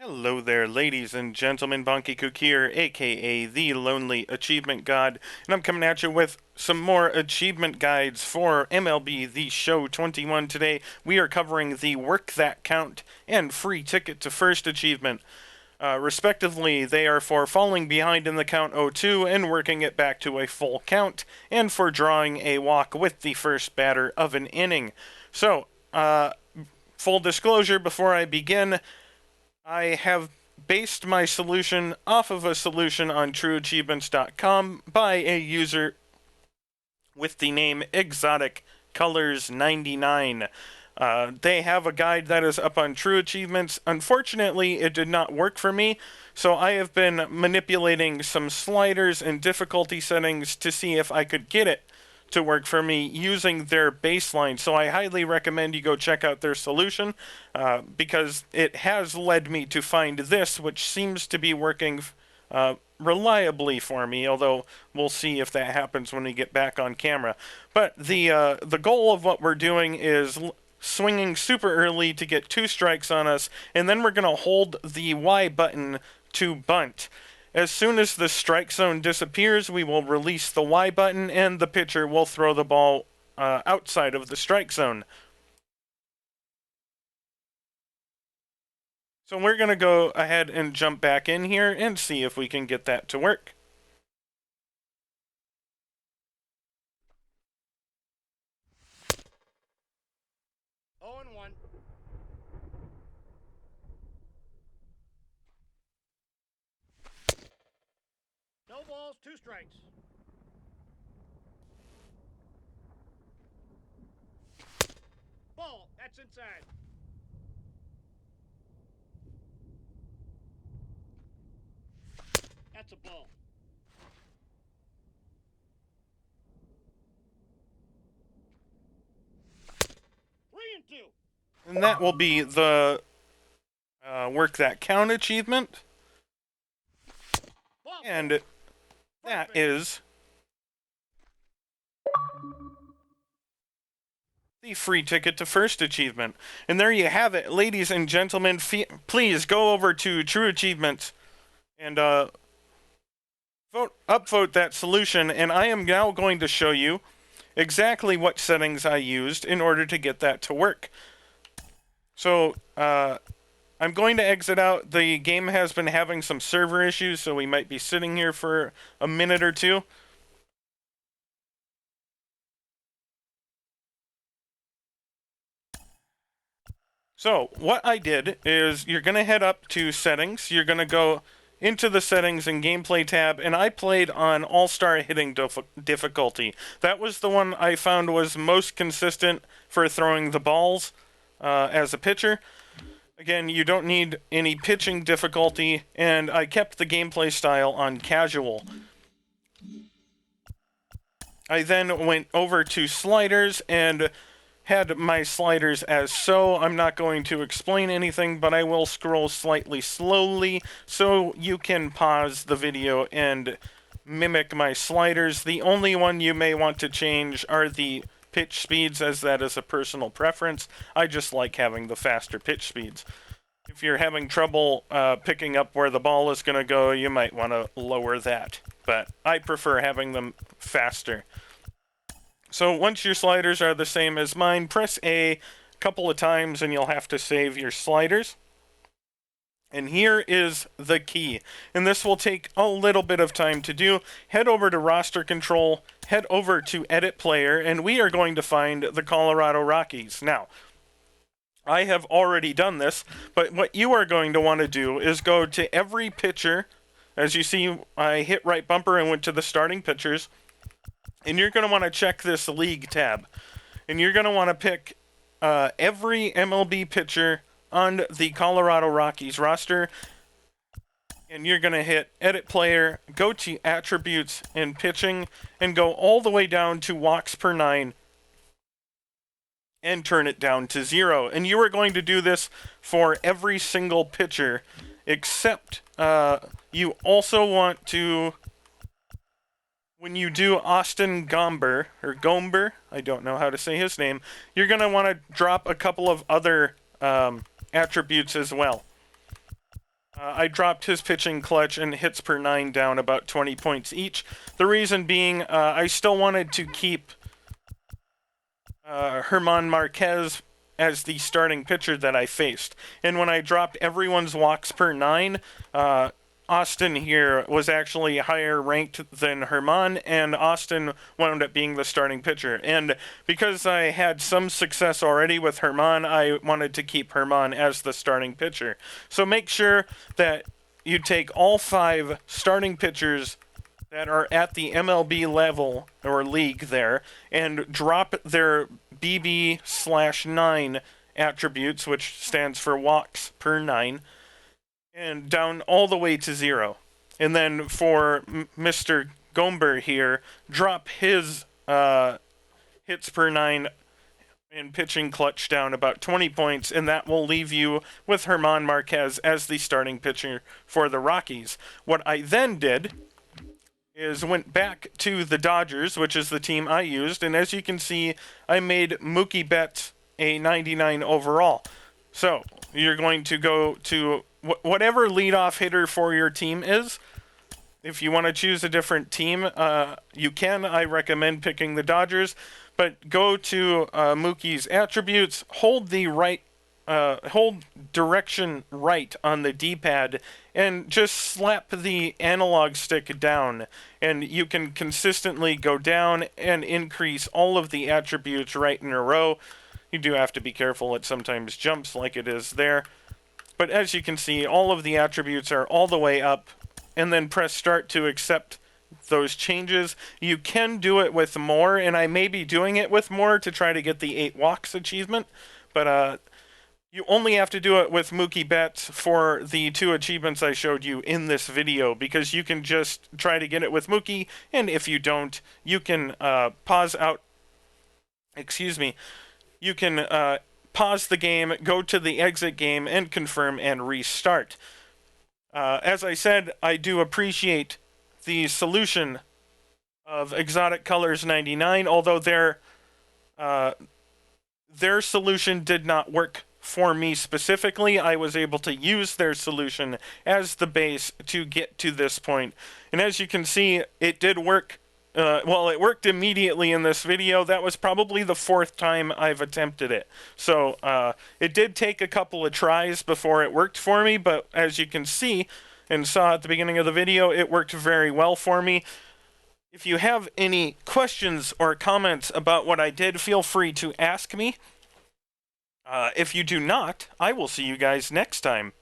Hello there, ladies and gentlemen. Bonkekook here, aka the Lonely Achievement God, and I'm coming at you with some more achievement guides for MLB The Show 21. Today, we are covering the Work That Count and Free Ticket to First achievement. Respectively, they are for falling behind in the count 0-2 and working it back to a full count, and for drawing a walk with the first batter of an inning. So, full disclosure before I begin, I have based my solution off of a solution on trueachievements.com by a user with the name Exotic Colors 99. They have a guide that is up on True Achievements. Unfortunately, it did not work for me, so I have been manipulating some sliders and difficulty settings to see if I could get it to work for me using their baseline. So I highly recommend you go check out their solution because it has led me to find this, which seems to be working reliably for me, although we'll see if that happens when we get back on camera. But the goal of what we're doing is swinging super early to get 2 strikes on us, and then we're going to hold the Y button to bunt. As soon as the strike zone disappears, we will release the Y button, and the pitcher will throw the ball outside of the strike zone. So we're going to go ahead and jump back in here and see if we can get that to work. No balls, 2 strikes. Ball, that's inside. That's a ball. Three and 2. And that will be the Work That Count achievement. Ball. And that is the Free Ticket to First achievement. And there you have it, ladies and gentlemen. Please go over to True Achievements and upvote that solution. And I am now going to show you exactly what settings I used in order to get that to work. So, I'm going to exit out. The game has been having some server issues, so we might be sitting here for a minute or two. So, what I did is you're going to head up to settings. You're going to go into the settings and gameplay tab, and I played on all-star hitting difficulty. That was the one I found was most consistent for throwing the balls as a pitcher. Again, you don't need any pitching difficulty, and I kept the gameplay style on casual. I then went over to sliders and had my sliders as so. I'm not going to explain anything, but I will scroll slightly slowly so you can pause the video and mimic my sliders. The only one you may want to change are the pitch speeds, as that is a personal preference. I just like having the faster pitch speeds. If you're having trouble picking up where the ball is going to go, you might want to lower that. But I prefer having them faster. So once your sliders are the same as mine, press A couple of times and you'll have to save your sliders. And here is the key. And this will take a little bit of time to do. Head over to roster control, head over to edit player, and we are going to find the Colorado Rockies. Now, I have already done this, but what you are going to want to do is go to every pitcher. As you see, I hit right bumper and went to the starting pitchers. And you're going to want to check this league tab. And you're going to want to pick every MLB pitcher on the Colorado Rockies roster. And you're going to hit edit player, go to attributes and pitching, and go all the way down to walks per 9. And turn it down to 0. And you are going to do this for every single pitcher, except you also want to, when you do Austin Gomber, or Gomber, I don't know how to say his name, you're going to want to drop a couple of other attributes as well. I dropped his pitching clutch and hits per 9 down about 20 points each. The reason being, I still wanted to keep German Marquez as the starting pitcher that I faced. And when I dropped everyone's walks per 9, Austin here was actually higher ranked than Herman, and Austin wound up being the starting pitcher. And because I had some success already with Herman, I wanted to keep Herman as the starting pitcher. So make sure that you take all 5 starting pitchers that are at the MLB level or league there and drop their BB/9 attributes, which stands for walks per 9, and down all the way to 0. And then for Mr. Gomber here, drop his hits per 9 and pitching clutch down about 20 points, and that will leave you with German Marquez as the starting pitcher for the Rockies. What I then did is went back to the Dodgers, which is the team I used, and as you can see, I made Mookie Betts a 99 overall. So, you're going to go to whatever leadoff hitter for your team is. If you want to choose a different team, you can. I recommend picking the Dodgers, but go to Mookie's attributes, hold direction right on the D-pad, and just slap the analog stick down, and you can consistently go down and increase all of the attributes right in a row. You do have to be careful, it sometimes jumps like it is there. But as you can see, all of the attributes are all the way up, and then press start to accept those changes. You can do it with more, and I may be doing it with more to try to get the 8 walks achievement, but you only have to do it with Mookie Betts for the 2 achievements I showed you in this video, because you can just try to get it with Mookie, and if you don't, you can pause the game, go to the exit game, and confirm and restart. As I said, I do appreciate the solution of Exotic Colors 99, although their solution did not work for me specifically. I was able to use their solution as the base to get to this point. And as you can see, it did work. It worked immediately in this video. That was probably the 4th time I've attempted it. So, it did take a couple of tries before it worked for me, but as you can see and saw at the beginning of the video, it worked very well for me. If you have any questions or comments about what I did, feel free to ask me. If you do not, I will see you guys next time.